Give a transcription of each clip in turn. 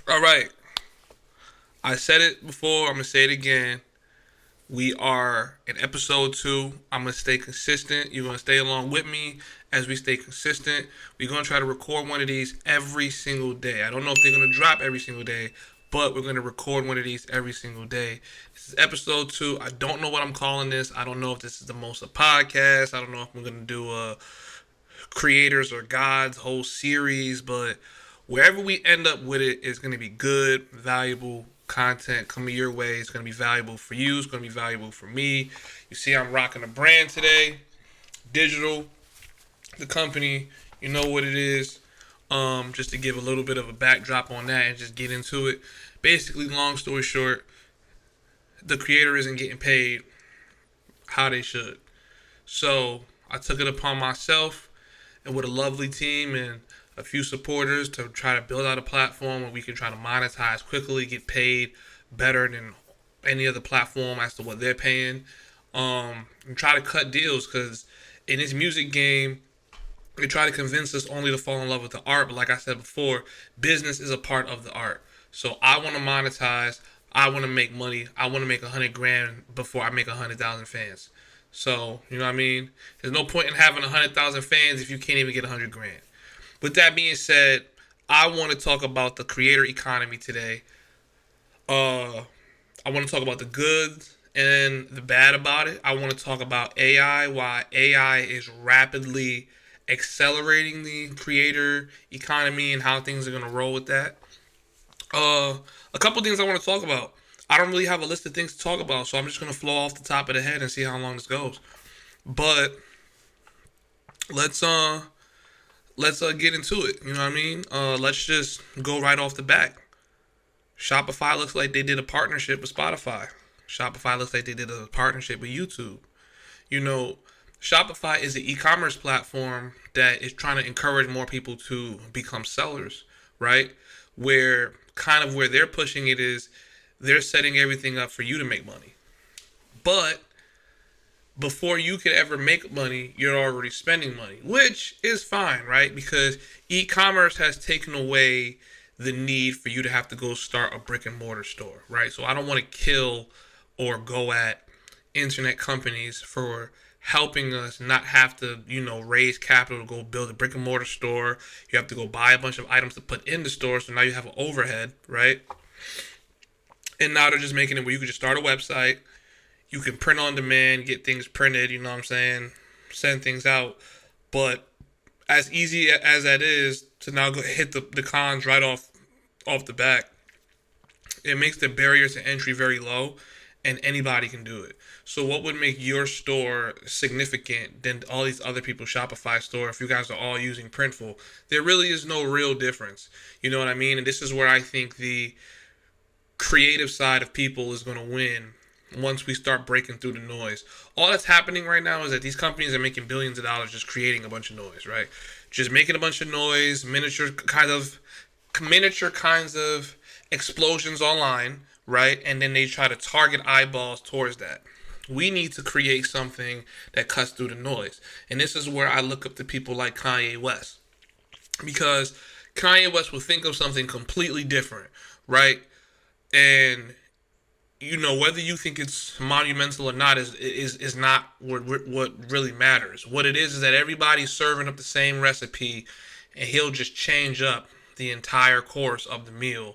All right. I said it before. I'm going to say it again. We are in episode 2. I'm going to stay consistent. You're going to stay along with me as we stay consistent. We're going to try to record one of these every single day. I don't know if they're going to drop every single day, but we're going to record one of these every single day. This is episode 2. I don't know what I'm calling this. I don't know if this is the most a podcast. I don't know if I'm going to do a creators or God's whole series, but wherever we end up with it is going to be good, valuable content coming your way. It's going to be valuable for you. It's going to be valuable for me. You see, I'm rocking a brand today, digital, the company. You know what it is. Just to give a little bit of a backdrop on that and just get into it. Basically, long story short, the creator isn't getting paid how they should. So I took it upon myself and with a lovely team and a few supporters to try to build out a platform where we can try to monetize quickly, get paid better than any other platform as to what they're paying, and try to cut deals because in this music game, they try to convince us only to fall in love with the art. But like I said before, business is a part of the art. So I want to monetize. I want to make money. I want to make 100 grand before I make 100,000 fans. So you know what I mean. There's no point in having 100,000 fans if you can't even get 100 grand. With that being said, I want to talk about the creator economy today. I want to talk about the good and the bad about it. I want to talk about AI, why AI is rapidly accelerating the creator economy and how things are going to roll with that. A couple things I want to talk about. I don't really have a list of things to talk about, so I'm just going to flow off the top of the head and see how long this goes. But let's get into it. You know what I mean? Let's just go right off the bat. Shopify looks like they did a partnership with Spotify. Shopify looks like they did a partnership with YouTube. You know, Shopify is an e-commerce platform that is trying to encourage more people to become sellers, right? Where they're pushing it is they're setting everything up for you to make money. But before you could ever make money, you're already spending money, which is fine, right? Because e-commerce has taken away the need for you to have to go start a brick and mortar store, right? So I don't want to kill or go at internet companies for helping us not have to, raise capital to go build a brick and mortar store. You have to go buy a bunch of items to put in the store, so now you have an overhead, right? And now they're just making it where you can just start a website. You can print on demand, get things printed, you know what I'm saying? Send things out. But as easy as that is to now go hit the cons right off the back, it makes the barriers to entry very low and anybody can do it. So what would make your store significant than all these other people's Shopify store if you guys are all using Printful? There really is no real difference. You know what I mean? And this is where I think the creative side of people is going to win once we start breaking through the noise. All that's happening right now is that these companies are making billions of dollars just creating a bunch of noise, right? Just making a bunch of noise, miniature kinds of explosions online, right? And then they try to target eyeballs towards that. We need to create something that cuts through the noise. And this is where I look up to people like Kanye West. Because Kanye West will think of something completely different, right? And whether you think it's monumental or not is not what really matters. What it is that everybody's serving up the same recipe, and he'll just change up the entire course of the meal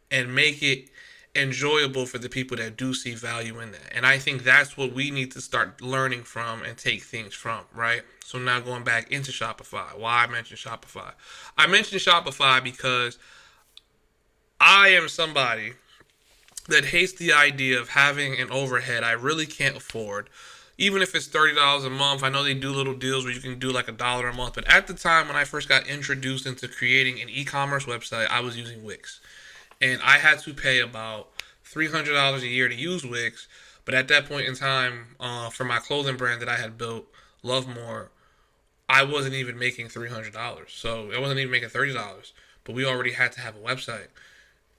and make it enjoyable for the people that do see value in that. And I think that's what we need to start learning from and take things from, right? So now going back into Shopify. Why I mentioned Shopify. I mentioned Shopify because I am somebody that hates the idea of having an overhead I really can't afford. Even if it's $30 a month, I know they do little deals where you can do like $1 a month. But at the time when I first got introduced into creating an e-commerce website, I was using Wix. And I had to pay about $300 a year to use Wix. But at that point in time, for my clothing brand that I had built, Love More, I wasn't even making $300. So I wasn't even making $30. But we already had to have a website.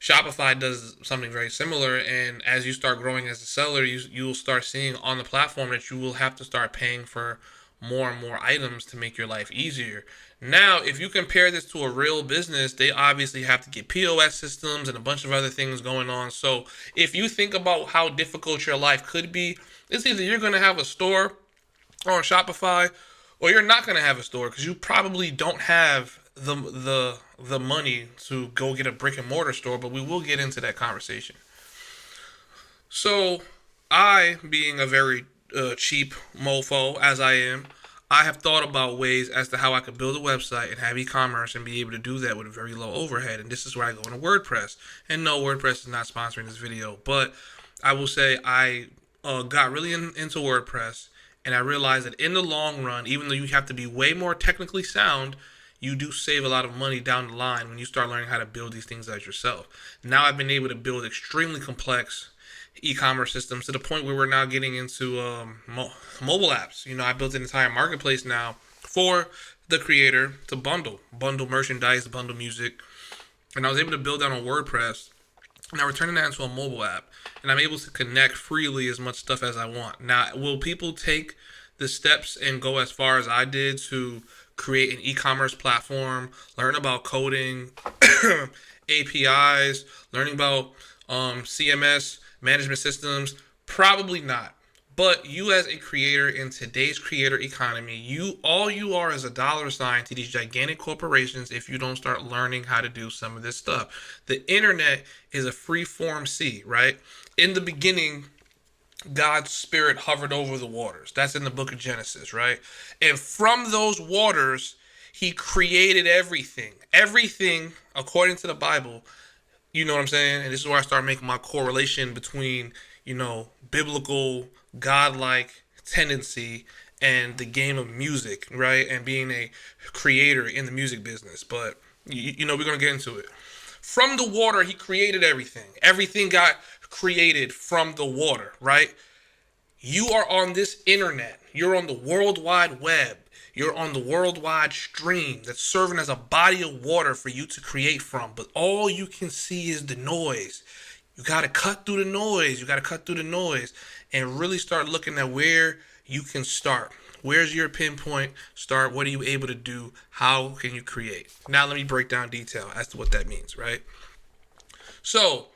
Shopify does something very similar, and as you start growing as a seller, you'll start seeing on the platform that you will have to start paying for more and more items to make your life easier. Now, if you compare this to a real business, they obviously have to get POS systems and a bunch of other things going on. So, if you think about how difficult your life could be, it's either you're going to have a store on Shopify or you're not going to have a store because you probably don't have the money to go get a brick and mortar store, but we will get into that conversation. So, I, being a very cheap mofo as I am, I have thought about ways as to how I could build a website and have e-commerce and be able to do that with a very low overhead. And this is where I go into WordPress. And no, WordPress is not sponsoring this video, but I will say I got really into WordPress, and I realized that in the long run, even though you have to be way more technically sound, you do save a lot of money down the line when you start learning how to build these things out yourself. Now I've been able to build extremely complex e-commerce systems to the point where we're now getting into mobile apps. I built an entire marketplace now for the creator to bundle merchandise, bundle music, and I was able to build that on WordPress. Now we're turning that into a mobile app, and I'm able to connect freely as much stuff as I want. Now, will people take the steps and go as far as I did to create an e-commerce platform, learn about coding, APIs, learning about CMS, management systems? Probably not. But you as a creator in today's creator economy, all you are is a dollar sign to these gigantic corporations if you don't start learning how to do some of this stuff. The internet is a free form sea, right? In the beginning, God's spirit hovered over the waters. That's in the book of Genesis, right? And from those waters, he created everything. Everything, according to the Bible, you know what I'm saying? And this is where I start making my correlation between, biblical, godlike tendency and the game of music, right? And being a creator in the music business. But, we're going to get into it. From the water, he created everything. Everything got created from the water, right? You are on this internet. You're on the World Wide Web. You're on the worldwide stream that's serving as a body of water for you to create from. But all you can see is the noise. You got to cut through the noise. You got to cut through the noise and really start looking at where you can start. Where's your pinpoint start? What are you able to do? How can you create? Now let me break down detail as to what that means, right? So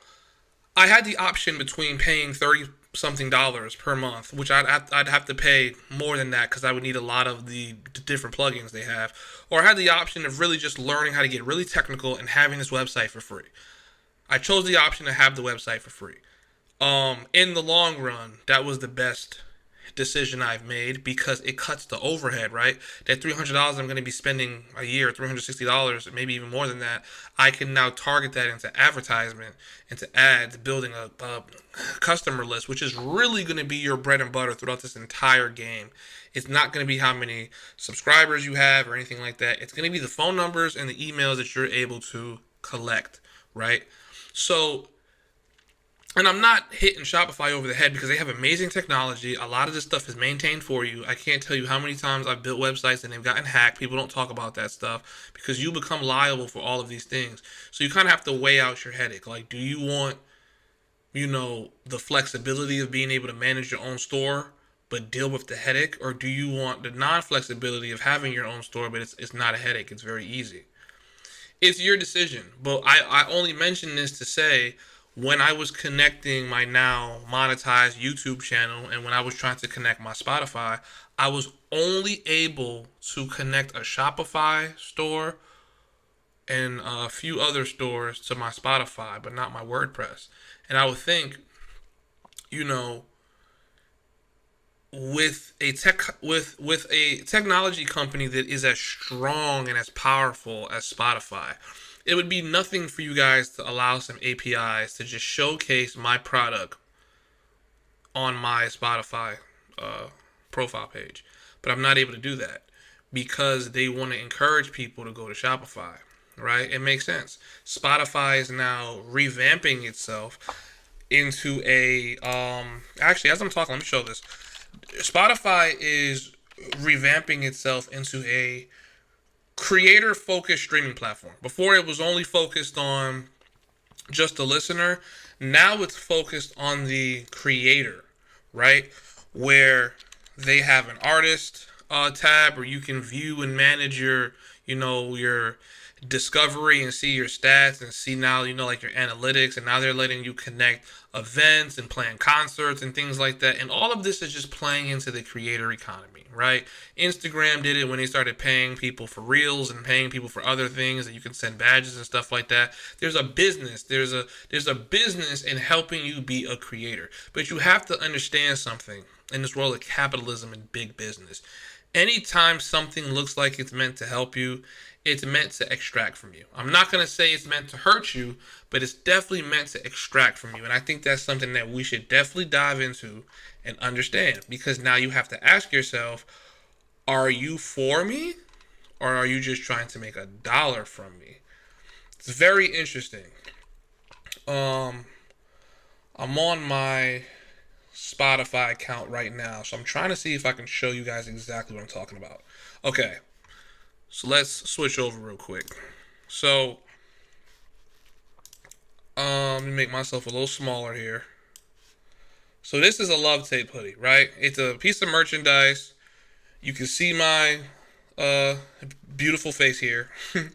I had the option between paying $30-something per month, which I'd have to pay more than that because I would need a lot of the different plugins they have. Or I had the option of really just learning how to get really technical and having this website for free. I chose the option to have the website for free. In the long run, that was the best decision I've made because it cuts the overhead, right? That $300 I'm going to be spending a year, $360, maybe even more than that, I can now target that into advertisement, into ads, building a customer list, which is really going to be your bread and butter throughout this entire game. It's not going to be how many subscribers you have or anything like that. It's going to be the phone numbers and the emails that you're able to collect, right? So, and I'm not hitting Shopify over the head because they have amazing technology. A lot of this stuff is maintained for you. I can't tell you how many times I've built websites and they've gotten hacked. People don't talk about that stuff because you become liable for all of these things. So you kind of have to weigh out your headache. Like, do you want, the flexibility of being able to manage your own store but deal with the headache? Or do you want the non-flexibility of having your own store but it's not a headache? It's very easy. It's your decision. But I only mention this to say, when I was connecting my now monetized YouTube channel and when I was trying to connect my Spotify, I was only able to connect a Shopify store and a few other stores to my Spotify, but not my WordPress. And I would think, with a technology company that is as strong and as powerful as Spotify, it would be nothing for you guys to allow some APIs to just showcase my product on my Spotify profile page. But I'm not able to do that because they want to encourage people to go to Shopify, right? It makes sense. Spotify is now revamping itself into a actually, as I'm talking, let me show this. Spotify is revamping itself into a creator-focused streaming platform. Before, it was only focused on just the listener. Now it's focused on the creator, right? Where they have an artist, tab where you can view and manage your discovery and see your stats and see now, like your analytics. And now they're letting you connect events and plan concerts and things like that. And all of this is just playing into the creator economy, right? Instagram did it when they started paying people for reels and paying people for other things that you can send badges and stuff like that. There's a business. There's a business in helping you be a creator. But you have to understand something in this world of capitalism and big business. Anytime something looks like it's meant to help you, it's meant to extract from you. I'm not going to say it's meant to hurt you, but it's definitely meant to extract from you. And I think that's something that we should definitely dive into and understand, because now you have to ask yourself, are you for me or are you just trying to make a dollar from me? It's very interesting. I'm on my Spotify account right now, so I'm trying to see if I can show you guys exactly what I'm talking about. Okay, so let's switch over real quick. So, let me make myself a little smaller here. So this is a love tape hoodie, right? It's a piece of merchandise. You can see my uh beautiful face here. And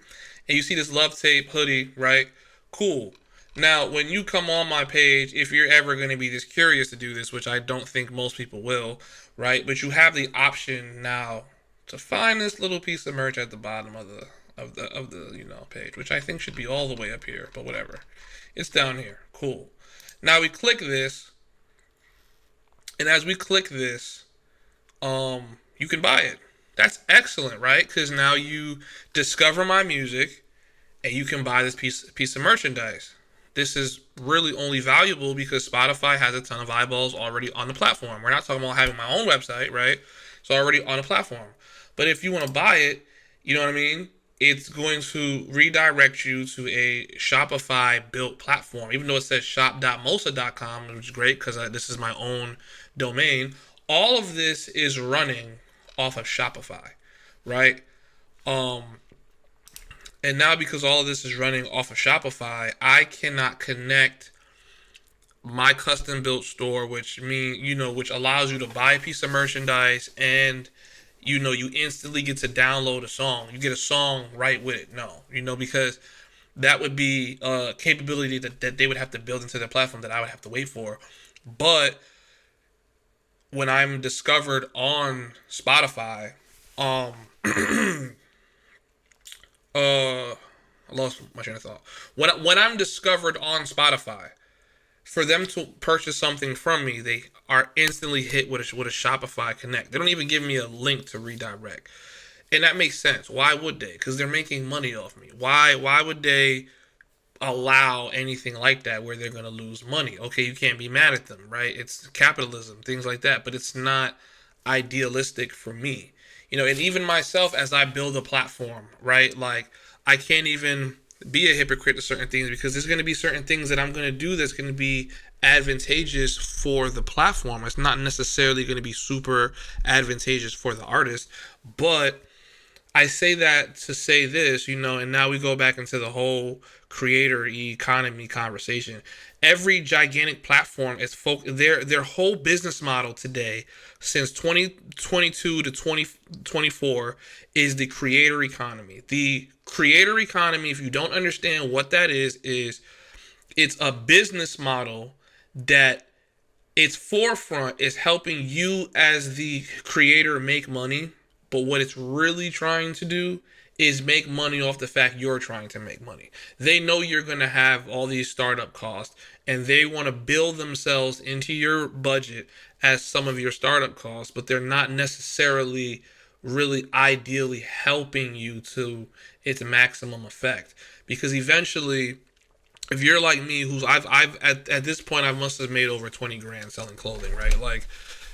you see this love tape hoodie, right? Cool. Now, when you come on my page, if you're ever going to be this curious to do this, which I don't think most people will, right? But you have the option now to find this little piece of merch at the bottom of the page, which I think should be all the way up here, but whatever. It's down here. Cool. Now we click this, and as we click this, you can buy it. That's excellent, right? Because now you discover my music, and you can buy this piece of merchandise. This is really only valuable because Spotify has a ton of eyeballs already on the platform. We're not talking about having my own website, right? It's already on the platform. But if you want to buy it, you know what I mean? It's going to redirect you to a Shopify built platform. Even though it says shop.mosa.com, which is great because this is my own domain. All of this is running off of Shopify, right? And now because all of this is running off of Shopify, I cannot connect my custom built store, which allows you to buy a piece of merchandise and you instantly get to download a song. You get a song right with it. No, because that would be a capability that they would have to build into their platform that I would have to wait for. But when I'm discovered on Spotify, I lost my train of thought. When I'm discovered on Spotify, for them to purchase something from me, they are instantly hit with a Shopify Connect. They don't even give me a link to redirect, and that makes sense. Why would they? Because they're making money off me. Why would they allow anything like that where they're going to lose money? Okay, you can't be mad at them, right? It's capitalism, things like that, but it's not idealistic for me. And even myself, as I build a platform, right? Like, I can't even be a hypocrite to certain things because there's going to be certain things that I'm going to do that's going to be advantageous for the platform. It's not necessarily going to be super advantageous for the artist, but I say that to say this, and now we go back into the whole creator economy conversation. Every gigantic platform is their whole business model today, since 2022 to 2024, is the creator economy. The creator economy, if you don't understand what that is it's a business model that its forefront is helping you as the creator make money. But what it's really trying to do is make money off the fact you're trying to make money. They know you're going to have all these startup costs, and they want to build themselves into your budget as some of your startup costs, but they're not necessarily really ideally helping you to its maximum effect. Because eventually, if you're like me, who's I've at this point I must have made over 20 grand selling clothing, right? Like,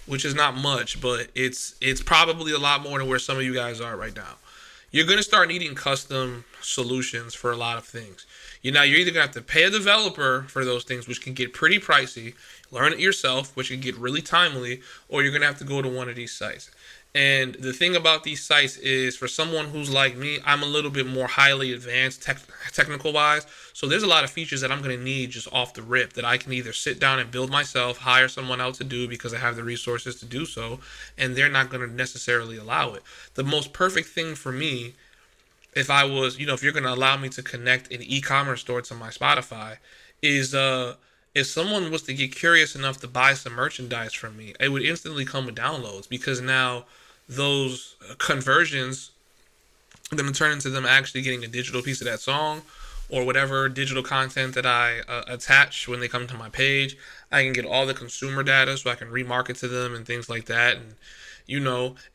which is not much, but it's probably a lot more than where some of you guys are right now. You're going to start needing custom solutions for a lot of things. You're either going to have to pay a developer for those things, which can get pretty pricey, learn it yourself, which can get really timely, or you're going to have to go to one of these sites. And the thing about these sites is, for someone who's like me, I'm a little bit more highly advanced technical wise. So there's a lot of features that I'm going to need just off the rip that I can either sit down and build myself, hire someone else to do because I have the resources to do so, and they're not going to necessarily allow it. The most perfect thing for me, if I was, if you're going to allow me to connect an e-commerce store to my Spotify, is if someone was to get curious enough to buy some merchandise from me, it would instantly come with downloads, because now those conversions are going to turn into them actually getting a digital piece of that song or whatever digital content that I attach when they come to my page. I can get all the consumer data so I can remarket to them and things like that, and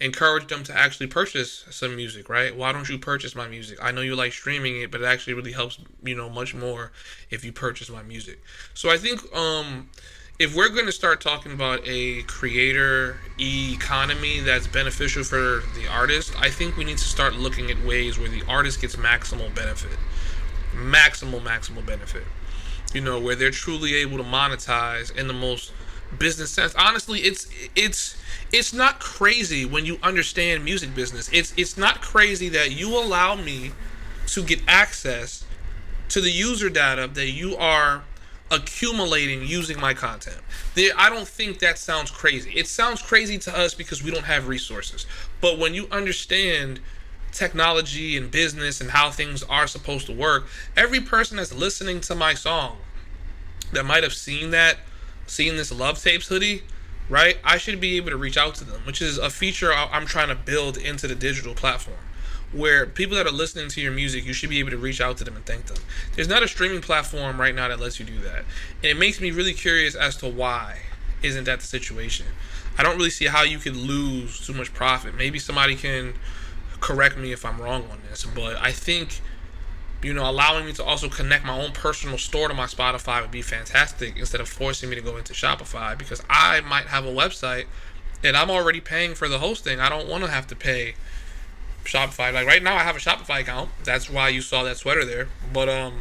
encourage them to actually purchase some music, right? Why don't you purchase my music? I know you like streaming it, but it actually really helps, much more if you purchase my music. So I think if we're going to start talking about a creator economy that's beneficial for the artist, I think we need to start looking at ways where the artist gets maximal benefit. Maximal benefit. Where they're truly able to monetize in the most business sense. Honestly, it's not crazy when you understand music business. It's not crazy that you allow me to get access to the user data that you are accumulating using my content. I don't think that sounds crazy. It sounds crazy to us because we don't have resources. But when you understand technology and business and how things are supposed to work, every person that's listening to my song that might have seen this Love Tapes hoodie, right? I should be able to reach out to them, which is a feature I'm trying to build into the digital platform, where people that are listening to your music, you should be able to reach out to them and thank them. There's not a streaming platform right now that lets you do that. And it makes me really curious as to why isn't that the situation. I don't really see how you could lose too much profit. Maybe somebody can correct me if I'm wrong on this, but I think, allowing me to also connect my own personal store to my Spotify would be fantastic, instead of forcing me to go into Shopify, because I might have a website and I'm already paying for the hosting. I don't want to have to pay Shopify. Like right now I have a Shopify account. That's why you saw that sweater there. But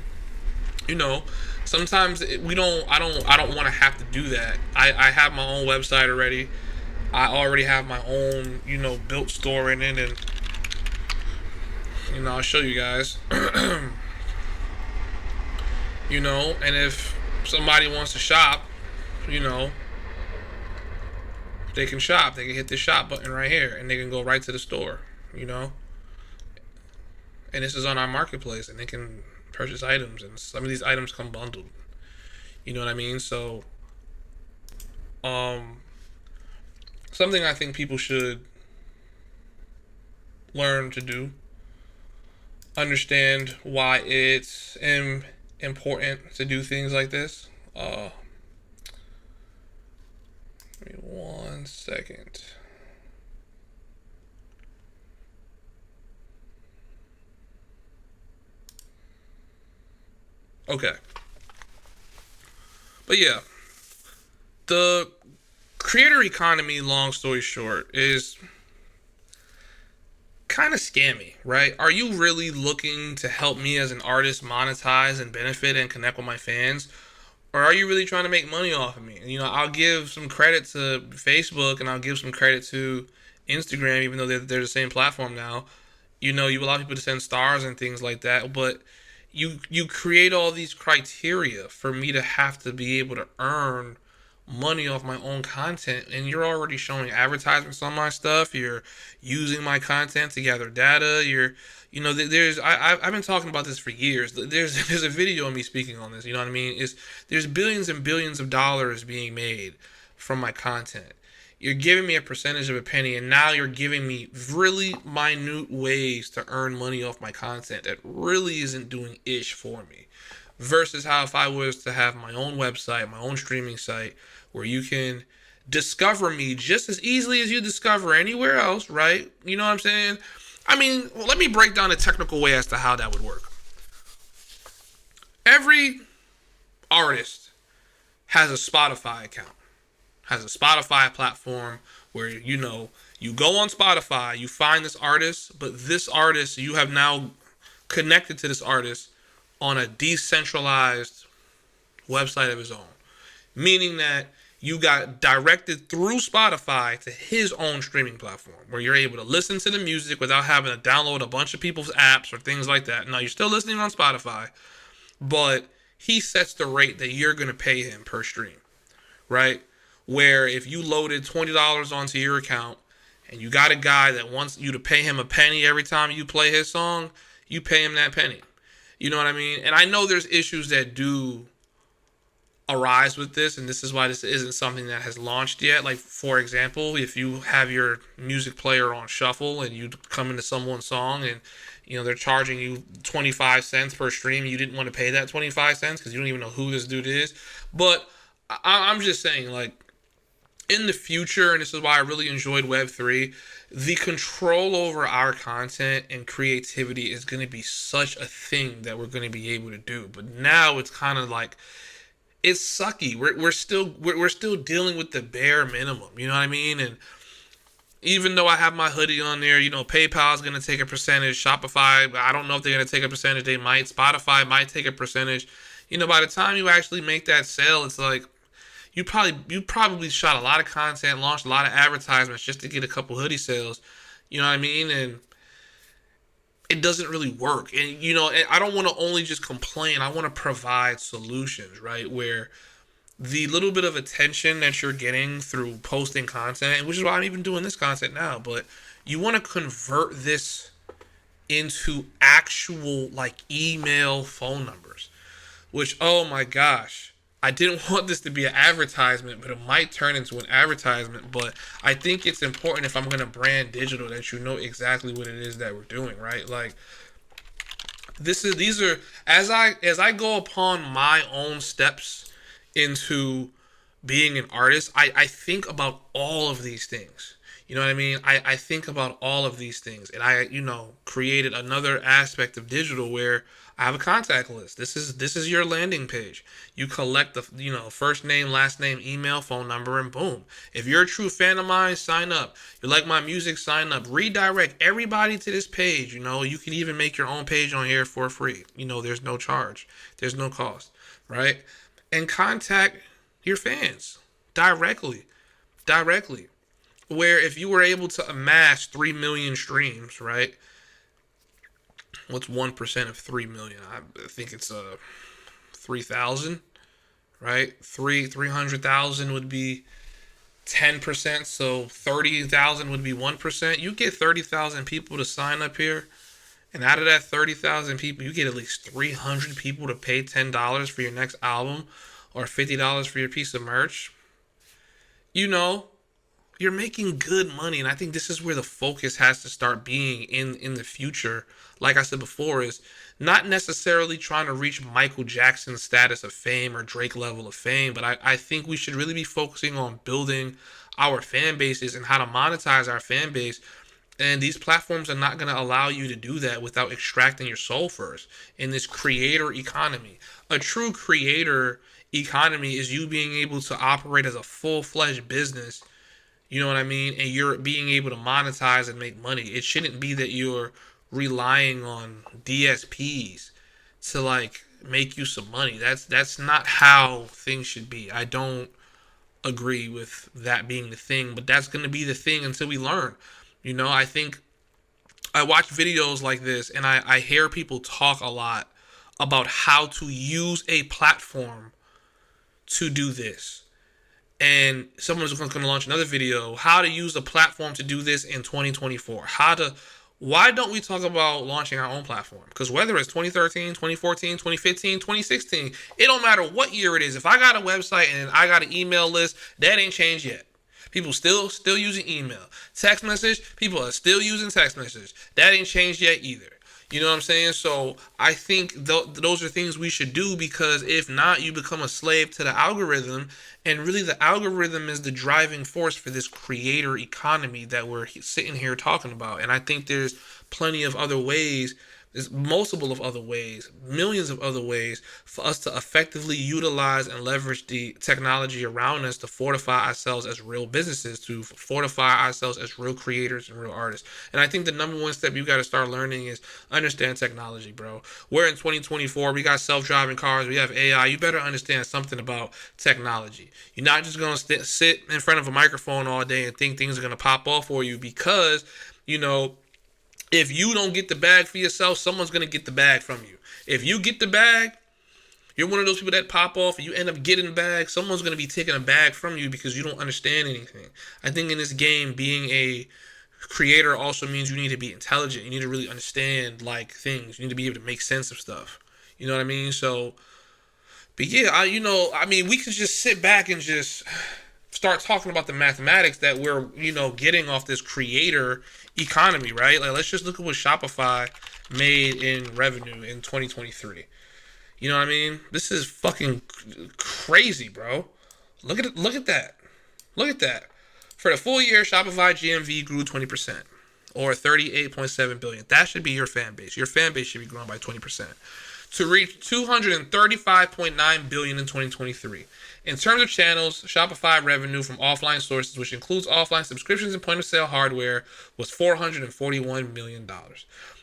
sometimes I don't want to have to do that. I have my own website already. I already have my own, built store in it, and I'll show you guys. And if somebody wants to shop, they can shop. They can hit the shop button right here, and they can go right to the store, And this is on our marketplace, and they can purchase items, and some of these items come bundled. You know what I mean? So, something I think people should learn to do. Understand why it's important to do things like this. Give me 1 second. Okay. But yeah, the creator economy, long story short, is kind of scammy, right? Are you really looking to help me as an artist monetize and benefit and connect with my fans? Or are you really trying to make money off of me? I'll give some credit to Facebook and I'll give some credit to Instagram, even though they're the same platform now. You allow people to send stars and things like that, but you create all these criteria for me to have to be able to earn money off my own content, and you're already showing advertisements on my stuff. You're using my content to gather data. I've been talking about this for years. There's a video of me speaking on this. You know what I mean? There's billions and billions of dollars being made from my content. You're giving me a percentage of a penny, and now you're giving me really minute ways to earn money off my content that really isn't doing ish for me. Versus how if I was to have my own website, my own streaming site, where you can discover me just as easily as you discover anywhere else, right? You know what I'm saying? Let me break down a technical way as to how that would work. Every artist has a Spotify account, has a Spotify platform where, you go on Spotify, you find this artist, but this artist, you have now connected to this artist on a decentralized website of his own. Meaning that you got directed through Spotify to his own streaming platform where you're able to listen to the music without having to download a bunch of people's apps or things like that. Now, you're still listening on Spotify, but he sets the rate that you're going to pay him per stream, right? Where if you loaded $20 onto your account and you got a guy that wants you to pay him a penny every time you play his song, you pay him that penny. You know what I mean? And I know there's issues that do arise with this, and this is why this isn't something that has launched yet. Like, for example, if you have your music player on shuffle and you come into someone's song and they're charging you 25 cents per stream, you didn't want to pay that 25 cents because you don't even know who this dude is. But I'm just saying, like, in the future, and this is why I really enjoyed Web3, the control over our content and creativity is going to be such a thing that we're going to be able to do. But now it's kind of like, it's sucky. We're still dealing with the bare minimum. You know what I mean? And even though I have my hoodie on there, PayPal is gonna take a percentage. Shopify, I don't know if they're gonna take a percentage. They might. Spotify might take a percentage. By the time you actually make that sale, it's like you probably shot a lot of content, launched a lot of advertisements just to get a couple hoodie sales. You know what I mean? And it doesn't really work. And I don't want to only just complain. I want to provide solutions, right? Where the little bit of attention that you're getting through posting content, which is why I'm even doing this content now, but you want to convert this into actual like email phone numbers, which, oh my gosh, I didn't want this to be an advertisement, but it might turn into an advertisement. But I think it's important, if I'm going to brand digital, that you know exactly what it is that we're doing, right? Like, these are as I go upon my own steps into being an artist, I think about all of these things. You know what I mean? I think about all of these things, and I created another aspect of digital where I have a contact list. This is your landing page. You collect the first name, last name, email, phone number, and boom. If you're a true fan of mine, sign up. You like my music, sign up. Redirect everybody to this page. You can even make your own page on here for free. There's no charge. There's no cost, right? And contact your fans directly. Where if you were able to amass 3 million streams, right? What's 1% of 3 million? I think it's 3,000, right? 300,000 would be 10%, so 30,000 would be 1%. You get 30,000 people to sign up here, and out of that 30,000 people, you get at least 300 people to pay $10 for your next album or $50 for your piece of merch. You're making good money, and I think this is where the focus has to start being in the future. Like I said before, is not necessarily trying to reach Michael Jackson's status of fame or Drake level of fame, but I think we should really be focusing on building our fan bases and how to monetize our fan base. And these platforms are not going to allow you to do that without extracting your soul first in this creator economy. A true creator economy is you being able to operate as a full-fledged business. You know what I mean? And you're being able to monetize and make money. It shouldn't be that you're relying on DSPs to like make you some money. That's not how things should be. I don't agree with that being the thing, but that's going to be the thing until we learn. I think I watch videos like this and I hear people talk a lot about how to use a platform to do this. And someone's going to launch another video, how to use a platform to do this in 2024. Why don't we talk about launching our own platform? Because whether it's 2013, 2014, 2015, 2016, it don't matter what year it is. If I got a website and I got an email list, that ain't changed yet. People still using email. Text message, people are still using text message. That ain't changed yet either. You know what I'm saying? So I think those are things we should do, because if not, you become a slave to the algorithm. And really, the algorithm is the driving force for this creator economy that we're sitting here talking about. And I think there's plenty of other ways There's multiple of other ways, millions of other ways for us to effectively utilize and leverage the technology around us to fortify ourselves as real businesses, to fortify ourselves as real creators and real artists. And I think the number one step you got to start learning is understand technology, bro. We're in 2024. We got self-driving cars. We have AI. You better understand something about technology. You're not just going to sit in front of a microphone all day and think things are going to pop off for you because, you know, if you don't get the bag for yourself, someone's going to get the bag from you. If you get the bag, you're one of those people that pop off and you end up getting the bag, someone's going to be taking a bag from you because you don't understand anything. I think in this game, being a creator also means you need to be intelligent. You need to really understand like things. You need to be able to make sense of stuff. You know what I mean? So, but yeah, we could just sit back and just start talking about the mathematics that we're, getting off this creator economy, right? Like, let's just look at what Shopify made in revenue in 2023. You know what I mean? This is fucking crazy, bro. Look at it. Look at that. Look at that. For the full year, Shopify GMV grew 20%, or 38.7 billion. That should be your fan base. Your fan base should be growing by 20% to reach 235.9 billion in 2023. In terms of channels, Shopify revenue from offline sources, which includes offline subscriptions and point of sale hardware, was $441 million.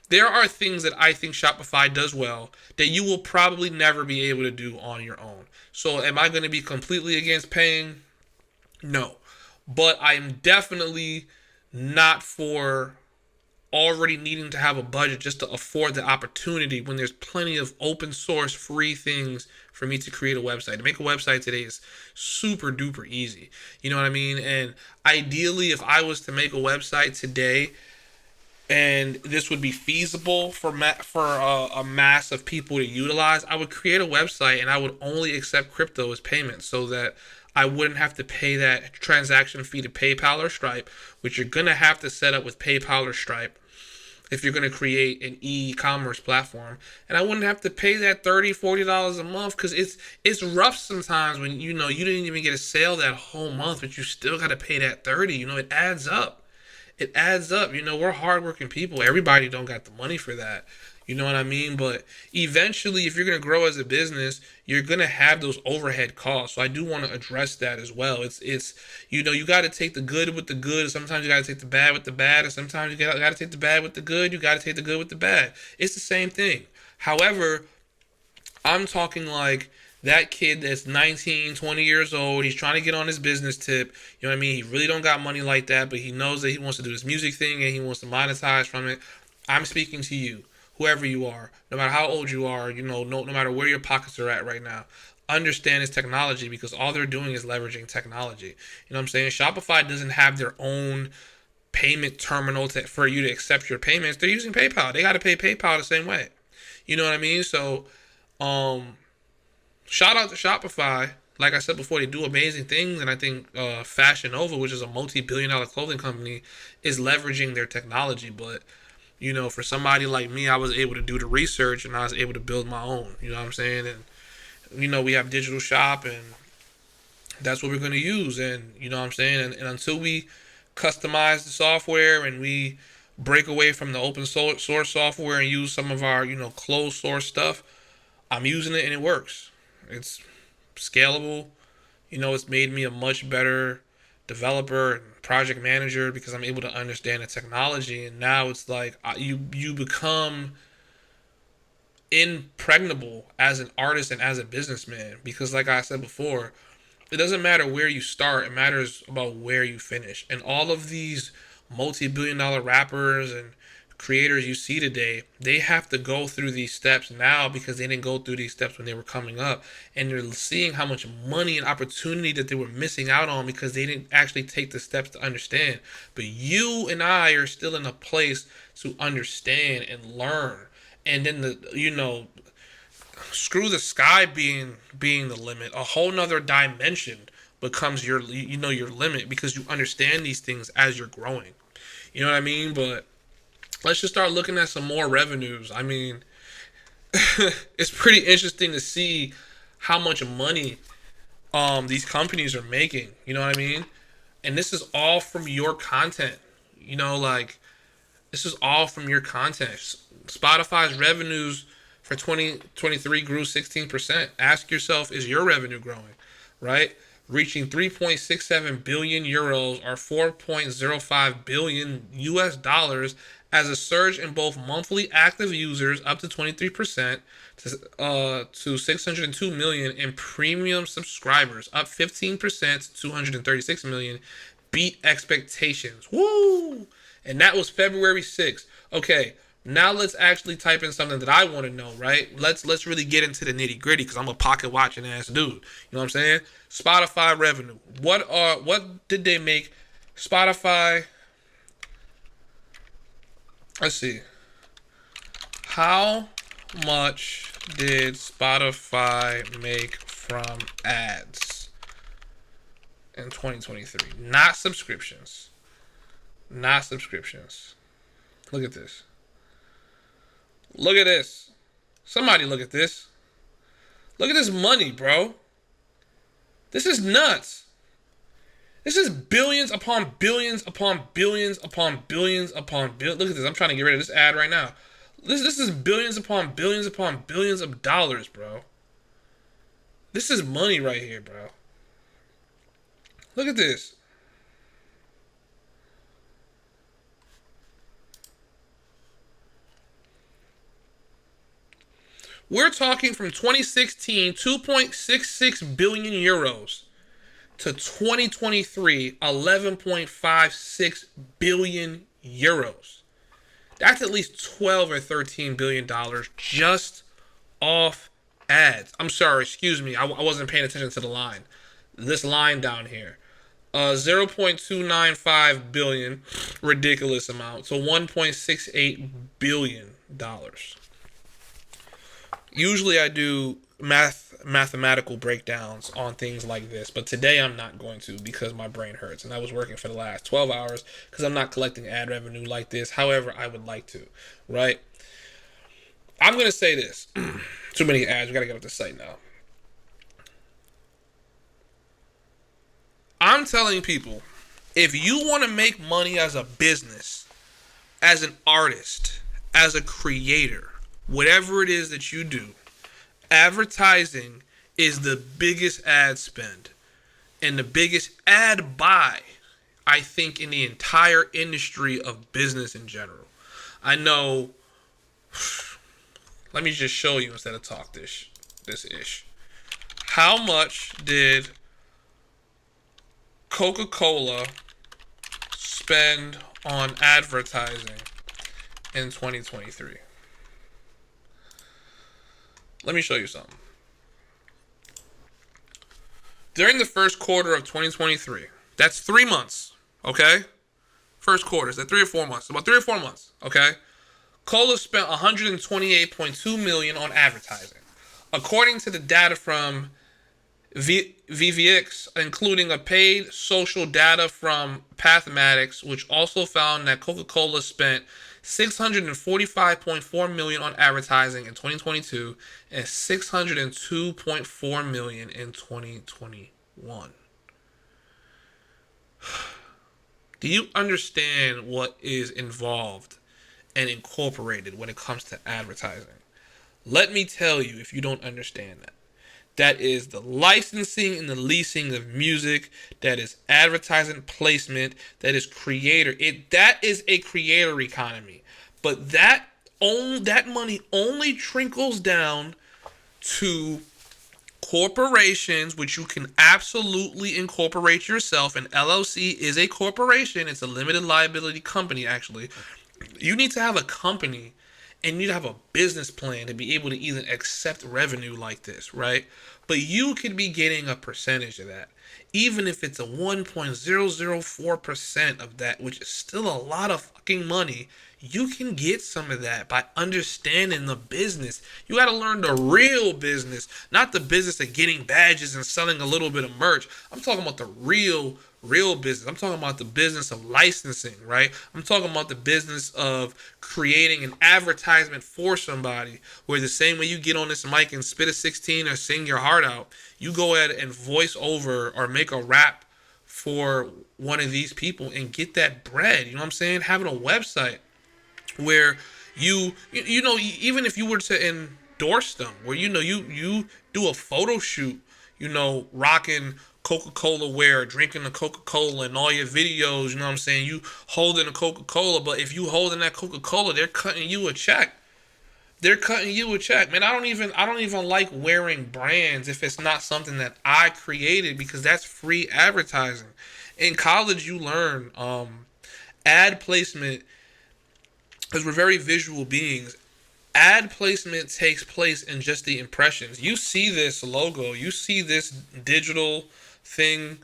There are things that I think Shopify does well that you will probably never be able to do on your own. So am I going to be completely against paying? No. But I'm definitely not for already needing to have a budget just to afford the opportunity when there's plenty of open source free things for me to create a website. To make a website today is super duper easy. You know what I mean? And ideally, if I was to make a website today and this would be feasible for a mass of people to utilize, I would create a website and I would only accept crypto as payment so that I wouldn't have to pay that transaction fee to PayPal or Stripe, which you're going to have to set up with PayPal or Stripe if you're going to create an e-commerce platform. And I wouldn't have to pay that $30-$40 a month because it's rough sometimes when, you didn't even get a sale that whole month, but you still got to pay that $30. It adds up. It adds up. We're hardworking people. Everybody don't got the money for that. You know what I mean? But eventually, if you're going to grow as a business, you're going to have those overhead costs. So I do want to address that as well. It's you got to take the good with the good. Sometimes you got to take the bad with the bad. And sometimes you got to take the bad with the good. You got to take the good with the bad. It's the same thing. However, I'm talking like that kid that's 19, 20 years old. He's trying to get on his business tip. You know what I mean? He really don't got money like that, but he knows that he wants to do this music thing and he wants to monetize from it. I'm speaking to you, whoever you are, no matter how old you are, no matter where your pockets are at right now. Understand this technology because all they're doing is leveraging technology. You know what I'm saying? Shopify doesn't have their own payment terminal for you to accept your payments. They're using PayPal. They got to pay PayPal the same way. You know what I mean? So, shout out to Shopify. Like I said before, they do amazing things, and I think Fashion Nova, which is a multi-billion-dollar clothing company, is leveraging their technology. But for somebody like me, I was able to do the research and I was able to build my own. You know what I'm saying? And we have digital shop, and that's what we're going to use. And you know what I'm saying? And until we customize the software and we break away from the open source software and use some of our closed source stuff, I'm using it and it works. It's scalable. It's made me a much better developer and project manager because I'm able to understand the technology. And now it's like you become impregnable as an artist and as a businessman because, like I said before, it doesn't matter where you start, it matters about where you finish. And all of these multi-billion-dollar rappers and creators you see today, they have to go through these steps now because they didn't go through these steps when they were coming up, and they're seeing how much money and opportunity that they were missing out on because they didn't actually take the steps to understand. But you and I are still in a place to understand and learn. And then screw the sky being the limit, a whole nother dimension becomes your limit because you understand these things as you're growing. You know what I mean? But let's just start looking at some more revenues. I mean, it's pretty interesting to see how much money these companies are making. You know what I mean? And this is all from your content. Like This is all from your content. Spotify's revenues for 2023 grew 16%. Ask yourself, is your revenue growing? Right? Reaching 3.67 billion euros or 4.05 billion US dollars as a surge in both monthly active users up to 23% to 602 million in premium subscribers up 15% to 236 million beat expectations. Woo! And that was February 6th. Okay, now let's actually type in something that I want to know, right? Let's really get into the nitty gritty because I'm a pocket watching ass dude. You know what I'm saying? Spotify revenue. What did they make? Spotify. Let's see. How much did Spotify make from ads in 2023? Not subscriptions. Not subscriptions. Look at this. Look at this. Somebody look at this. Look at this money, bro. This is nuts. This is billions upon billions upon billions upon billions upon billions. Look at this. I'm trying to get rid of this ad right now. This is billions upon billions of dollars, bro. This is money right here, bro. Look at this. We're talking from 2016, 2.66 billion euros to 2023, 11.56 billion euros. That's at least 12 or 13 billion dollars just off ads. I'm sorry, excuse me. I wasn't paying attention to the line. This line down here. 0.295 billion, ridiculous amount. So 1.68 billion dollars. Usually I do mathematical breakdowns on things like this, but today I'm not going to because my brain hurts and I was working for the last 12 hours because I'm not collecting ad revenue like this. However, I would like to, right? I'm going to say this. Too many ads. We got to get up the site now. I'm telling people, if you want to make money as a business, as an artist, as a creator, whatever it is that you do, advertising is the biggest ad spend and the biggest ad buy, I think, in the entire industry of business in general. I know. Let me just show you instead of talk this ish. How much did Coca-Cola spend on advertising in 2023? Let me show you something. During the first quarter of 2023, that's 3 months, okay? First quarter, is that 3 or 4 months? About 3 or 4 months, okay? Cola spent 128.2 million on advertising. According to the data from VVX, including a paid social data from Pathmatics, which also found that Coca-Cola spent 645.4 million on advertising in 2022 and 602.4 million in 2021. Do you understand what is involved and incorporated when it comes to advertising? Let me tell you, if you don't understand that. That is the licensing and the leasing of music. That is advertising placement. That is creator. That is a creator economy. But that money only trickles down to corporations, which you can absolutely incorporate yourself. An LLC is a corporation. It's a limited liability company, actually. You need to have a company and you need to have a business plan to be able to even accept revenue like this, right? But you could be getting a percentage of that. Even if it's a 1.004% of that, which is still a lot of fucking money, you can get some of that by understanding the business. You got to learn the real business, not the business of getting badges and selling a little bit of merch. I'm talking about the real business. I'm talking about the business of licensing, right? I'm talking about the business of creating an advertisement for somebody, where the same way you get on this mic and spit a 16 or sing your heart out, you go ahead and voice over or make a rap for one of these people and get that bread. You know what I'm saying? Having a website. where you know, even if you were to endorse them, where you know you do a photo shoot, you know, rocking Coca-Cola wear, drinking the Coca-Cola in all your videos, you know what I'm saying? You holding a Coca-Cola, but if you holding that Coca-Cola, they're cutting you a check. They're cutting you a check, man. I don't even like wearing brands if it's not something that I created, because that's free advertising. In college, you learn ad placement, because we're very visual beings. Ad placement takes place in just the impressions. You see this logo, you see this digital thing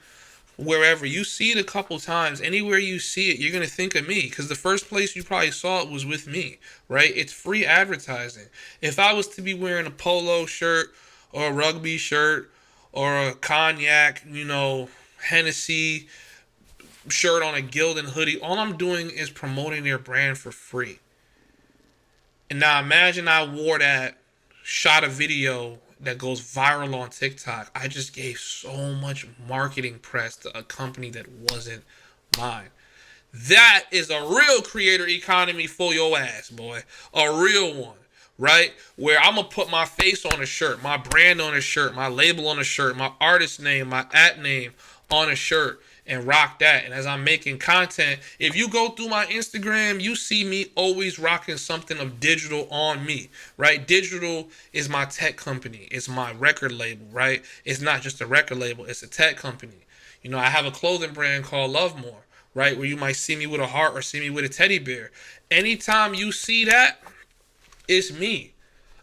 wherever. You see it a couple times. Anywhere you see it, you're going to think of me, because the first place you probably saw it was with me, right? It's free advertising. If I was to be wearing a polo shirt or a rugby shirt or a cognac, you know, Hennessy shirt on a Gildan hoodie, all I'm doing is promoting their brand for free. And now imagine I wore that, shot a video that goes viral on TikTok. I just gave so much marketing press to a company that wasn't mine. That is a real creator economy for your ass, boy. A real one, right? Where I'm going to put my face on a shirt, my brand on a shirt, my label on a shirt, my artist name, my at name on a shirt, and rock that. And as I'm making content, if you go through my Instagram, you see me always rocking something of digital on me, right? Digital is my tech company. It's my record label, right? It's not just a record label, it's a tech company. You know, I have a clothing brand called Love More, right? Where you might see me with a heart or see me with a teddy bear. Anytime you see that, it's me.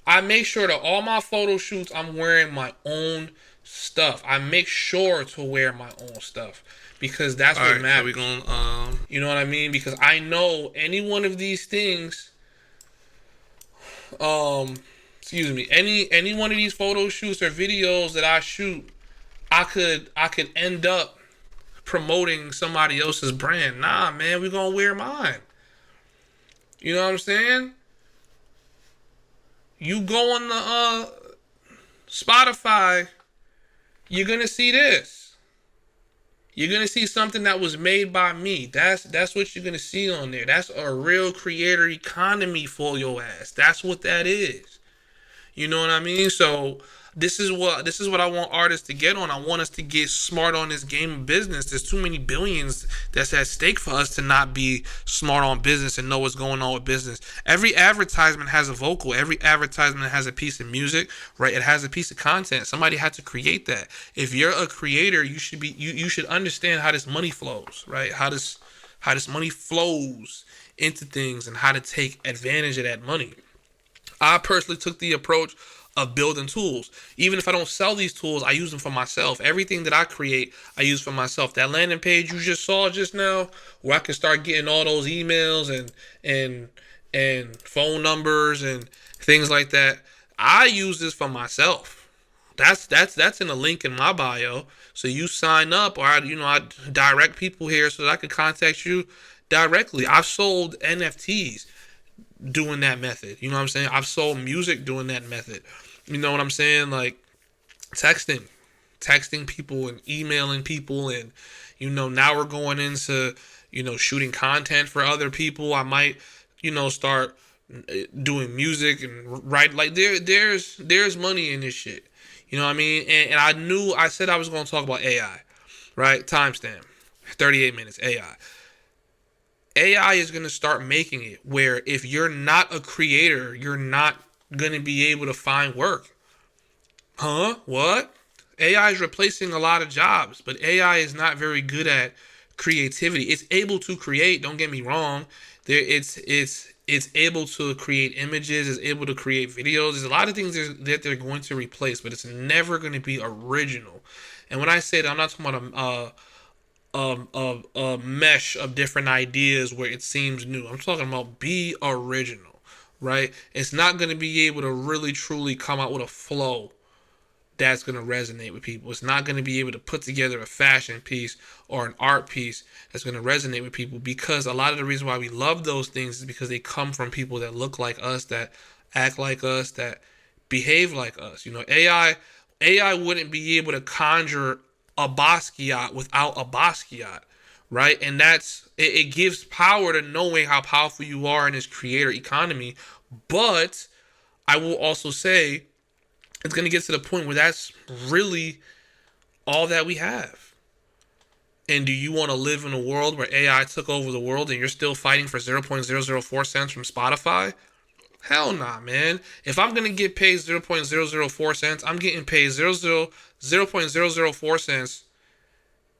I make sure that all my photo shoots, I'm wearing my own stuff. I make sure to wear my own stuff, because that's what matters. So we going you know what I mean? Because I know any one of these things, excuse me, any one of these photo shoots or videos that I shoot, I could end up promoting somebody else's brand. Nah, man, we gonna wear mine. You know what I'm saying? You go on the Spotify, you're gonna see this. You're gonna see something that was made by me. That's what you're gonna see on there. That's a real creator economy for your ass. That's what that is. You know what I mean? So this is what I want artists to get on. I want us to get smart on this game of business. There's too many billions that's at stake for us to not be smart on business and know what's going on with business. Every advertisement has a vocal. Every advertisement has a piece of music, right? It has a piece of content. Somebody had to create that. If you're a creator, you should be you should understand how this money flows, right? How this money flows into things and how to take advantage of that money. I personally took the approach of building tools. Even if I don't sell these tools, I use them for myself. Everything that I create, I use for myself. That landing page you just saw just now, where I can start getting all those emails and phone numbers and things like that, I use this for myself. That's in a link in my bio. So you sign up, or I direct people here so that I can contact you directly. I've sold NFTs doing that method. You know what I'm saying? I've sold music doing that method. You know what I'm saying? Like texting people and emailing people, and now we're going into shooting content for other people. I might start doing music and write. Like there's money in this shit. You know what I mean? And I said I was going to talk about AI, right? Timestamp 38 minutes. AI is going to start making it where if you're not a creator, you're not going to be able to find work. Huh? What? AI is replacing a lot of jobs, but AI is not very good at creativity. It's able to create, don't get me wrong. It's able to create images, it's able to create videos. There's a lot of things that they're going to replace, but it's never going to be original. And when I say that, I'm not talking about a mesh of different ideas where it seems new. I'm talking about be original, right? It's not going to be able to really truly come out with a flow that's going to resonate with people. It's not going to be able to put together a fashion piece or an art piece that's going to resonate with people, because a lot of the reason why we love those things is because they come from people that look like us, that act like us, that behave like us. AI wouldn't be able to conjure a Basquiat without a Basquiat, right? And it gives power to knowing how powerful you are in this creator economy. But I will also say it's going to get to the point where that's really all that we have. And do you want to live in a world where AI took over the world and you're still fighting for 0.004 cents from Spotify? Hell nah, man. If I'm going to get paid 0.004 cents, I'm getting paid 0.004 cents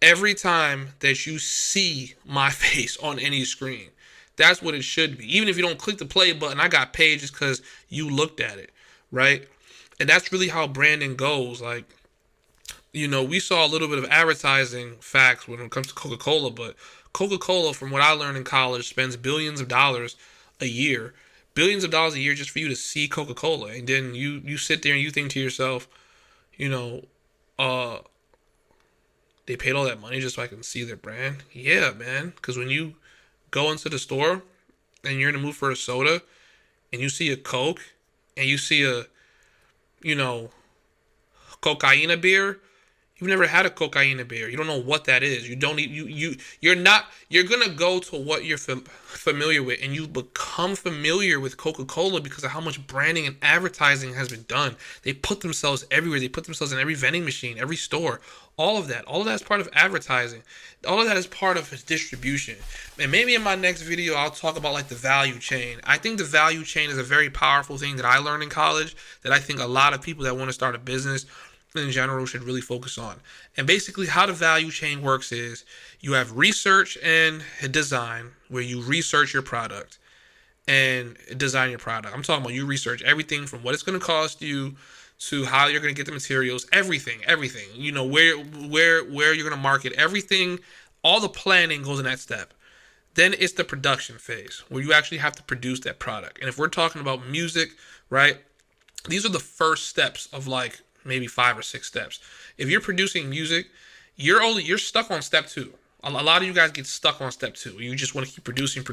every time that you see my face on any screen. That's what it should be. Even if you don't click the play button, I got paid just because you looked at it, right? And that's really how branding goes. Like, we saw a little bit of advertising facts when it comes to Coca-Cola, but Coca-Cola, from what I learned in college, spends billions of dollars a year, billions of dollars a year just for you to see Coca-Cola. And then you sit there and you think to yourself, you know, uh, they paid all that money just so I can see their brand. Yeah, man. Because when you go into the store and you're in the mood for a soda and you see a Coke and you see a, you know, cocaine beer, you've never had a cocaine beer. You don't know what that is. You don't need you're not you're going to go to what you're familiar with, and you become familiar with Coca-Cola because of how much branding and advertising has been done. They put themselves everywhere. They put themselves in every vending machine, every store. All of that. All of that is part of advertising. All of that is part of distribution. And maybe in my next video I'll talk about like the value chain. I think the value chain is a very powerful thing that I learned in college that I think a lot of people that want to start a business in general should really focus on. And basically how the value chain works is you have research and design, where you research your product and design your product. I'm talking about you research everything from what it's going to cost you to how you're going to get the materials, everything. Where you're going to market, everything, all the planning goes in that step. Then it's the production phase where you actually have to produce that product. And if we're talking about music, right? These are the first steps of like maybe 5 or 6 steps. If you're producing music, you're stuck on step 2. A lot of you guys get stuck on step 2. You just want to keep producing.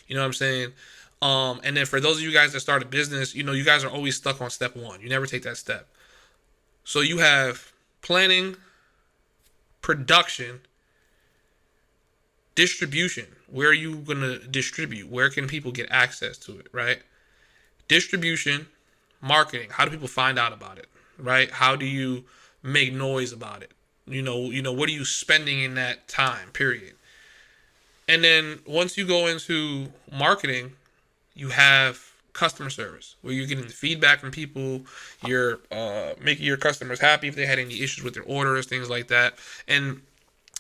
You know what I'm saying? And then for those of you guys that start a business, you guys are always stuck on step 1. You never take that step. So you have planning, production, distribution. Where are you going to distribute? Where can people get access to it, right? Distribution, marketing. How do people find out about it, right? How do you make noise about it? What are you spending in that time period? And then once you go into marketing, you have customer service, where you're getting the feedback from people. You're making your customers happy if they had any issues with their orders, things like that. And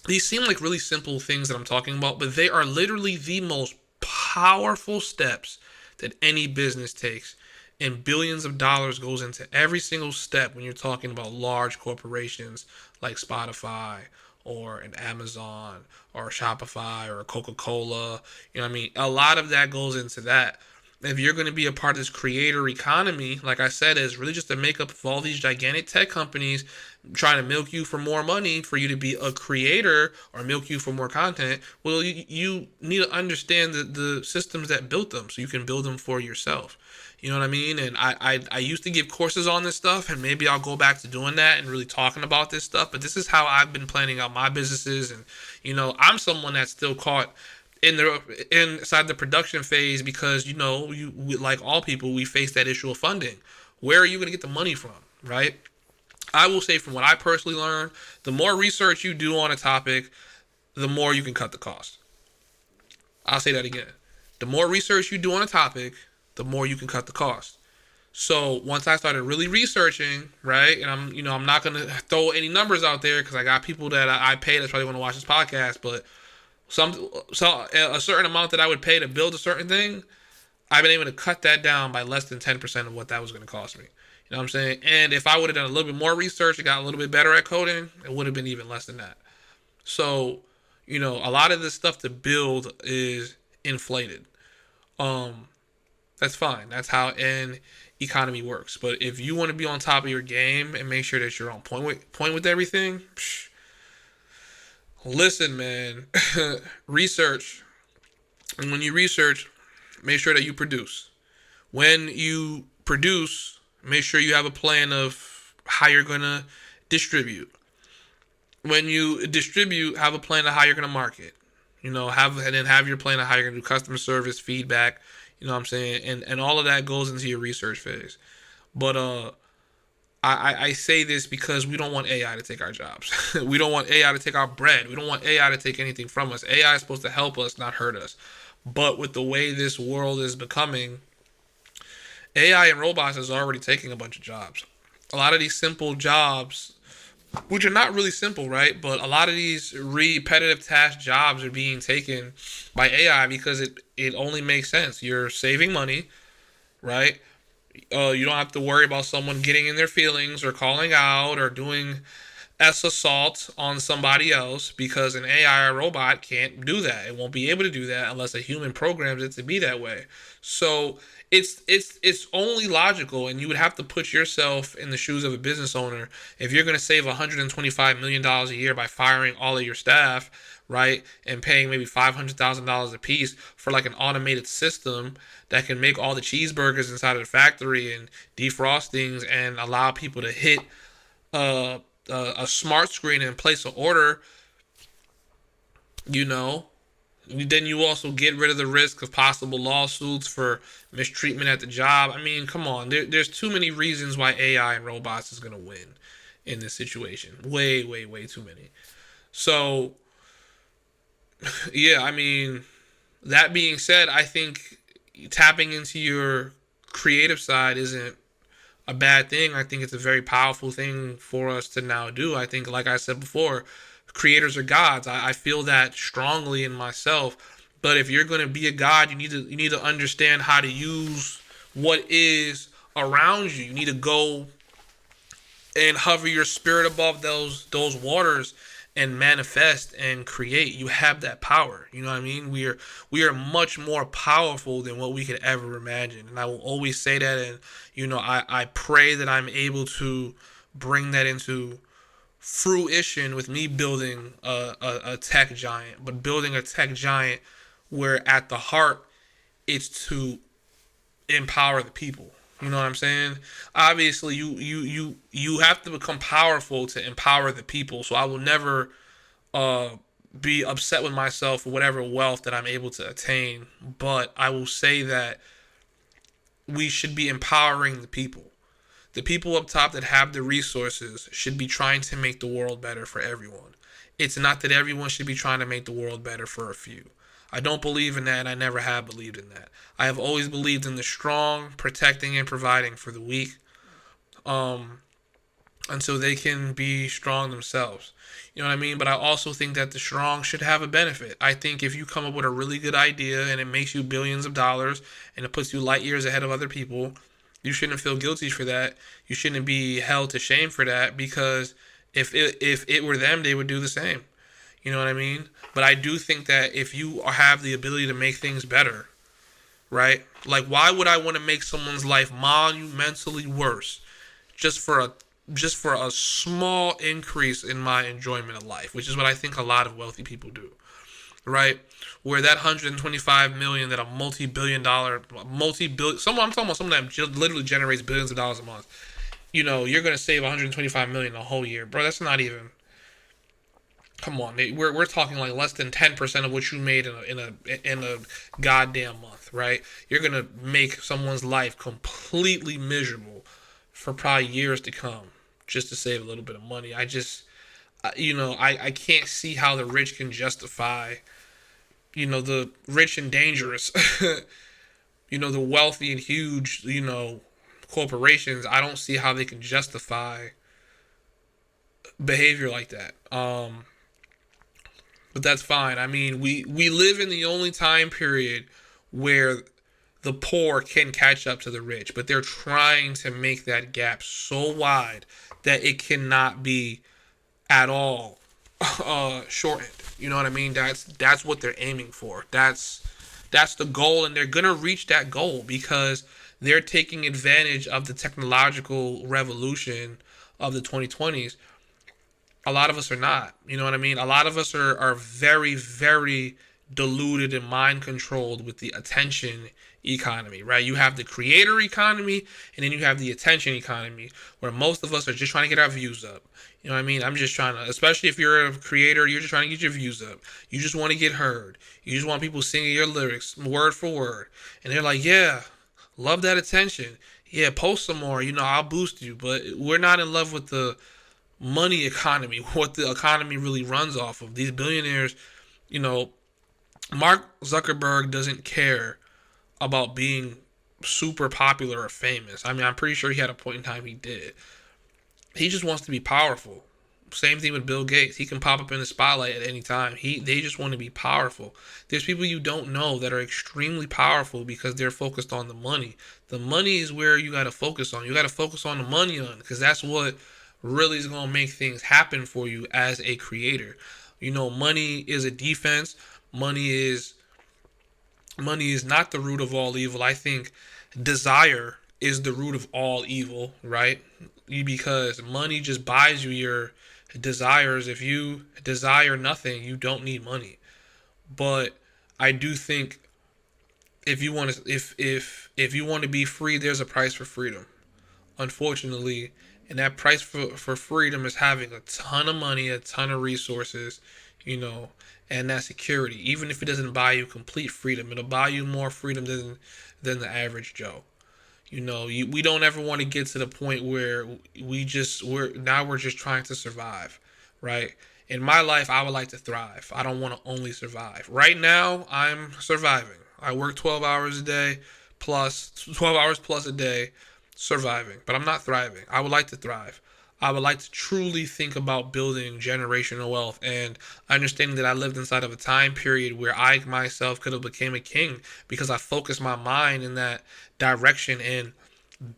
these seem like really simple things that I'm talking about, but they are literally the most powerful steps that any business takes. And billions of dollars goes into every single step when you're talking about large corporations like Spotify or an Amazon or a Shopify or a Coca-Cola. You know what I mean? A lot of that goes into that. If you're going to be a part of this creator economy, like I said, is really just a makeup of all these gigantic tech companies trying to milk you for more money for you to be a creator or milk you for more content. Well, you need to understand the systems that built them so you can build them for yourself. You know what I mean? And I used to give courses on this stuff, and maybe I'll go back to doing that and really talking about this stuff. But this is how I've been planning out my businesses. And, I'm someone that's still caught inside the production phase because, like all people, we face that issue of funding. Where are you going to get the money from, right? I will say from what I personally learned, the more research you do on a topic, the more you can cut the cost. I'll say that again. The more research you do on a topic, the more you can cut the cost. So once I started really researching, right, and I'm not gonna throw any numbers out there because I got people that I pay that's probably gonna watch this podcast, but a certain amount that I would pay to build a certain thing, I've been able to cut that down by less than 10% of what that was gonna cost me. You know what I'm saying? And if I would have done a little bit more research and got a little bit better at coding, it would have been even less than that. So, a lot of this stuff to build is inflated. That's fine. That's how an economy works. But if you want to be on top of your game and make sure that you're on point with everything, listen, man. Research. And when you research, make sure that you produce. When you produce, make sure you have a plan of how you're going to distribute. when you distribute, have a plan of how you're going to market. Have your plan of how you're going to do customer service, feedback. You know what I'm saying, and all of that goes into your research phase. But I say this because we don't want AI to take our jobs. We don't want AI to take our bread. We don't want AI to take anything from us. AI is supposed to help us, not hurt us. But with the way this world is becoming, AI and robots is already taking a bunch of jobs. A lot of these simple jobs, which are not really simple, right? But a lot of these repetitive task jobs are being taken by AI because it only makes sense. You're saving money, right? You don't have to worry about someone getting in their feelings or calling out or doing assault on somebody else because an AI or robot can't do that. It won't be able to do that unless a human programs it to be that way. So it's only logical, and you would have to put yourself in the shoes of a business owner if you're going to save $125 million a year by firing all of your staff, right, and paying maybe $500,000 a piece for like an automated system that can make all the cheeseburgers inside of the factory and defrost things and allow people to hit uh, a smart screen and place an order, you know, then you also get rid of the risk of possible lawsuits for mistreatment at the job. I mean, come on. There's too many reasons why AI and robots is going to win in this situation. Way, way, way too many. So, yeah, I mean, that being said, I think tapping into your creative side isn't a bad thing. I think it's a very powerful thing for us to now do. I think, like I said before, creators are gods. I feel that strongly in myself. But if you're going to be a god, you need to understand how to use what is around you. You need to go and hover your spirit above those waters and manifest and create. You have that power. You know what I mean? We are much more powerful than what we could ever imagine. And I will always say that, and I pray that I'm able to bring that into fruition with me building a tech giant, but building a tech giant where at the heart it's to empower the people. You know what I'm saying? Obviously, you have to become powerful to empower the people. So I will never uh, be upset with myself for whatever wealth that I'm able to attain. But I will say that we should be empowering the people. The people up top that have the resources should be trying to make the world better for everyone. It's not that everyone should be trying to make the world better for a few. I don't believe in that, and I never have believed in that. I have always believed in the strong protecting and providing for the weak, um, until they can be strong themselves. You know what I mean? But I also think that the strong should have a benefit. I think if you come up with a really good idea and it makes you billions of dollars and it puts you light years ahead of other people, you shouldn't feel guilty for that. You shouldn't be held to shame for that because if it were them, they would do the same. You know what I mean? But I do think that if you have the ability to make things better, right? Like, why would I want to make someone's life monumentally worse just for a just for a small increase in my enjoyment of life, which is what I think a lot of wealthy people do, right? Where that 125 million that a multi-billion dollar, multi-billion, someone I'm talking about someone that literally generates billions of dollars a month. You're gonna save 125 million a whole year, bro. That's not even. Come on, we're talking like less than 10% of what you made in a goddamn month, right? You're gonna make someone's life completely miserable for probably years to come just to save a little bit of money. I can't see how the rich can justify, the rich and dangerous, the wealthy and huge, corporations. I don't see how they can justify behavior like that. But that's fine. I mean, we live in the only time period where the poor can catch up to the rich, but they're trying to make that gap so wide that it cannot be at all shortened. You know what I mean? That's what they're aiming for. That's the goal, and they're gonna reach that goal because they're taking advantage of the technological revolution of the 2020s. A lot of us are not. You know what I mean? A lot of us are very, very deluded and mind controlled with the attention economy, right? You have the creator economy, and then you have the attention economy, where most of us are just trying to get our views up. You know what I mean? I'm just trying to, especially if you're a creator, you're just trying to get your views up. You just want to get heard. You just want people singing your lyrics word for word. And they're like, yeah, love that attention. Yeah, post some more. I'll boost you. But we're not in love with the money economy, what the economy really runs off of. These billionaires, you know, Mark Zuckerberg doesn't care about being super popular or famous. I mean, I'm pretty sure he had a point in time he did. He just wants to be powerful. Same thing with Bill Gates. He can pop up in the spotlight at any time. They just want to be powerful. There's people you don't know that are extremely powerful because they're focused on the money. The money is where you got to focus on. You got to focus on the money on because that's what really is going to make things happen for you as a creator. Money is a defense. Money is not the root of all evil. I think desire is the root of all evil, right? Because money just buys you your desires. If you desire nothing, you don't need money. But I do think if you want to be free, there's a price for freedom. Unfortunately, and that price for freedom is having a ton of money, a ton of resources, and that security. Even if it doesn't buy you complete freedom, it'll buy you more freedom than the average Joe. We don't ever want to get to the point where we're just trying to survive, right? In my life, I would like to thrive. I don't want to only survive. Right now, I'm surviving. I work 12 hours a day plus 12 hours plus a day surviving, but I'm not thriving. I would like to thrive. I would like to truly think about building generational wealth and understanding that I lived inside of a time period where I myself could have became a king because I focused my mind in that direction and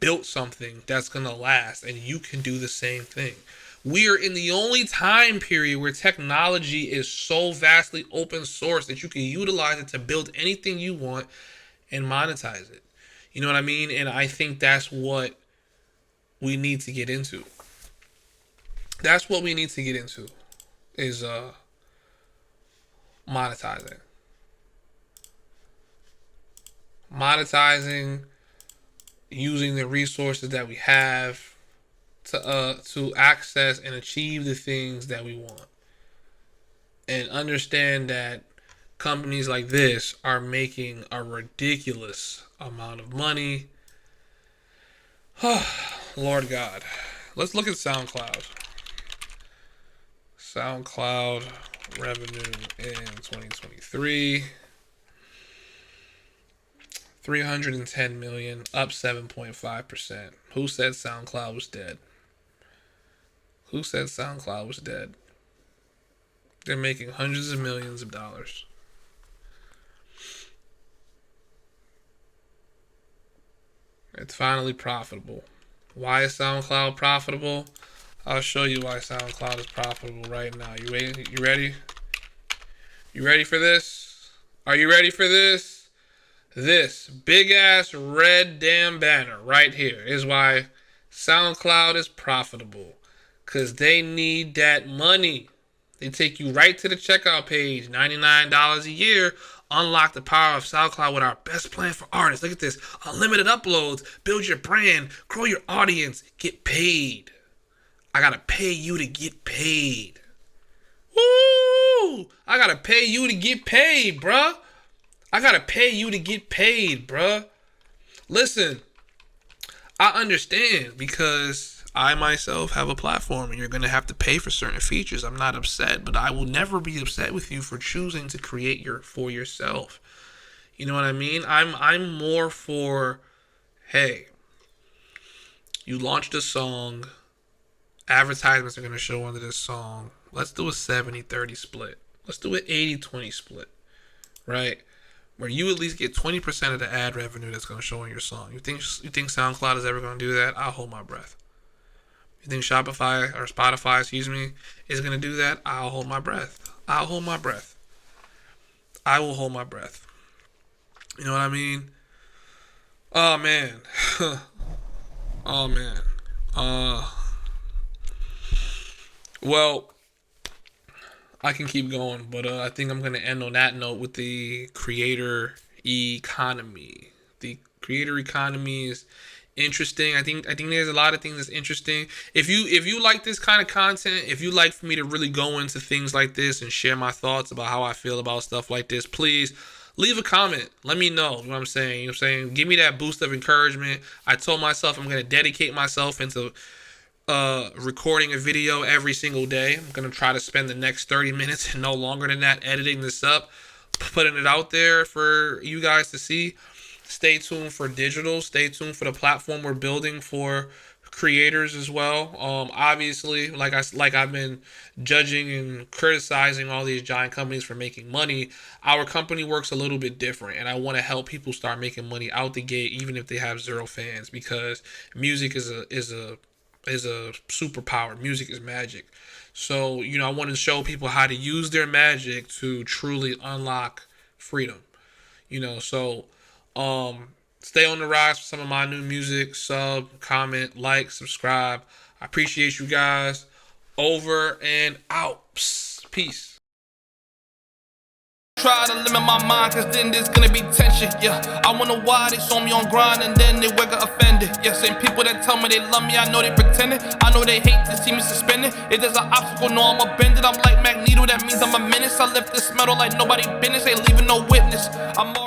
built something that's going to last, and you can do the same thing. We are in the only time period where technology is so vastly open source that you can utilize it to build anything you want and monetize it. You know what I mean? And I think that's what we need to get into. That's what we need to get into is monetizing. Monetizing, using the resources that we have to access and achieve the things that we want. And understand that companies like this are making a ridiculous amount of money. Lord God. Let's look at SoundCloud. SoundCloud revenue in 2023. 310 million, up 7.5%. Who said SoundCloud was dead? Who said SoundCloud was dead? They're making hundreds of millions of dollars. It's finally profitable. Why is SoundCloud profitable? I'll show you why SoundCloud is profitable right now. You ready? You ready? You ready for this? Are you ready for this? This big ass red damn banner right here is why SoundCloud is profitable. Because they need that money. They take you right to the checkout page, $99 a year. Unlock the power of SoundCloud with our best plan for artists. Look at this. Unlimited uploads. Build your brand. Grow your audience. Get paid. I gotta pay you to get paid. Woo! I gotta pay you to get paid, bruh. I gotta pay you to get paid, bruh. Listen, I understand because I myself have a platform and you're gonna have to pay for certain features. I'm not upset, but I will never be upset with you for choosing to create for yourself. You know what I mean? I'm more for, hey, you launched a song, advertisements are gonna show under this song. Let's do a 70-30 split. Let's do an 80-20 split, right? Where you at least get 20% of the ad revenue that's going to show on your song. You think SoundCloud is ever going to do that? I'll hold my breath. You think Shopify or Spotify, is going to do that? I'll hold my breath. I'll hold my breath. I will hold my breath. You know what I mean? Oh man. Oh man. Well, I can keep going, but I think I'm going to end on that note with the creator economy. the creator economy is interesting. I think there's a lot of things that's interesting. If you like this kind of content, if you like for me to really go into things like this and share my thoughts about how I feel about stuff like this, please leave a comment. Let me know. You know what I'm saying? You know what I'm saying? Give me that boost of encouragement. I told myself I'm gonna dedicate myself into recording a video every single day. I'm gonna try to spend the next 30 minutes and no longer than that editing this up, putting it out there for you guys to see. Stay tuned for digital. Stay tuned for the platform we're building for creators as well. Obviously, I've been judging and criticizing all these giant companies for making money. Our company works a little bit different, and I want to help people start making money out the gate, even if they have zero fans, because music is a superpower. Music is magic. So, I want to show people how to use their magic to truly unlock freedom. So stay on the rise for some of my new music. Sub, comment, like, subscribe. I appreciate you guys. Over and out. Peace. Try to limit my mind, cause then there's gonna be tension, yeah. I wonder why they saw me on grind and then they were offended. Yeah, same people that tell me they love me, I know they pretending. I know they hate to see me suspended. If there's an obstacle, no, I'ma bend it. I'm like Magneto, that means I'm a menace. I lift this metal like nobody business, ain't leaving no witness. I'm already